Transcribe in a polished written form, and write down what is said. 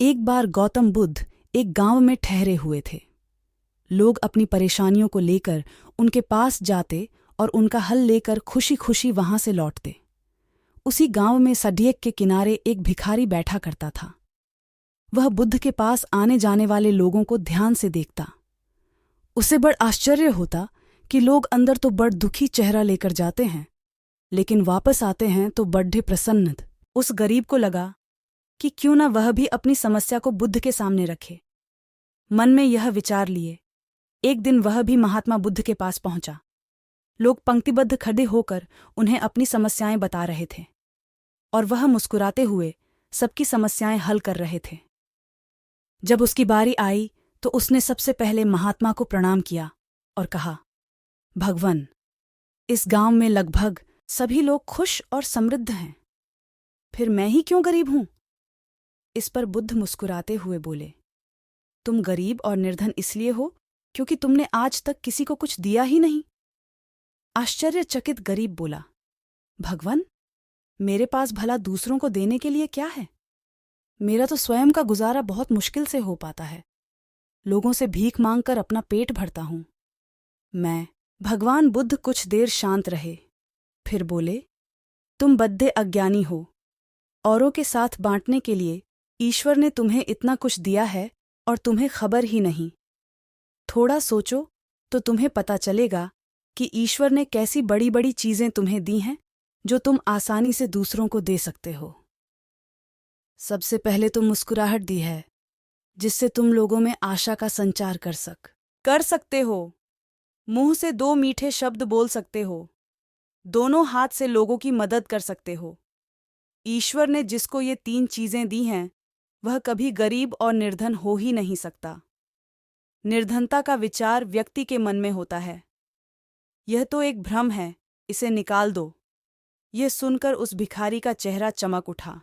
एक बार गौतम बुद्ध एक गांव में ठहरे हुए थे। लोग अपनी परेशानियों को लेकर उनके पास जाते और उनका हल लेकर खुशी खुशी वहां से लौटते। उसी गांव में सड़क के किनारे एक भिखारी बैठा करता था। वह बुद्ध के पास आने जाने वाले लोगों को ध्यान से देखता। उसे बड़ आश्चर्य होता कि लोग अंदर तो बड़ दुखी चेहरा लेकर जाते हैं, लेकिन वापस आते हैं तो बड़े प्रसन्न। उस गरीब को लगा कि क्यों न वह भी अपनी समस्या को बुद्ध के सामने रखे। मन में यह विचार लिए एक दिन वह भी महात्मा बुद्ध के पास पहुंचा। लोग पंक्तिबद्ध खड़े होकर उन्हें अपनी समस्याएं बता रहे थे और वह मुस्कुराते हुए सबकी समस्याएं हल कर रहे थे। जब उसकी बारी आई तो उसने सबसे पहले महात्मा को प्रणाम किया और कहा, भगवान, इस गांव में लगभग सभी लोग खुश और समृद्ध हैं, फिर मैं ही क्यों गरीब हूं? इस पर बुद्ध मुस्कुराते हुए बोले, तुम गरीब और निर्धन इसलिए हो क्योंकि तुमने आज तक किसी को कुछ दिया ही नहीं। आश्चर्यचकित गरीब बोला, भगवान, मेरे पास भला दूसरों को देने के लिए क्या है? मेरा तो स्वयं का गुजारा बहुत मुश्किल से हो पाता है। लोगों से भीख मांगकर अपना पेट भरता हूं मैं। भगवान बुद्ध कुछ देर शांत रहे, फिर बोले, तुम बद्दे अज्ञानी हो। औरों के साथ बांटने के लिए ईश्वर ने तुम्हें इतना कुछ दिया है और तुम्हें खबर ही नहीं। थोड़ा सोचो तो तुम्हें पता चलेगा कि ईश्वर ने कैसी बड़ी बड़ी चीजें तुम्हें दी हैं जो तुम आसानी से दूसरों को दे सकते हो। सबसे पहले तो मुस्कुराहट दी है जिससे तुम लोगों में आशा का संचार कर सकते हो। मुंह से दो मीठे शब्द बोल सकते हो। दोनों हाथ से लोगों की मदद कर सकते हो। ईश्वर ने जिसको ये 3 चीजें दी हैं वह कभी गरीब और निर्धन हो ही नहीं सकता। निर्धनता का विचार व्यक्ति के मन में होता है। यह तो एक भ्रम है, इसे निकाल दो। यह सुनकर उस भिखारी का चेहरा चमक उठा।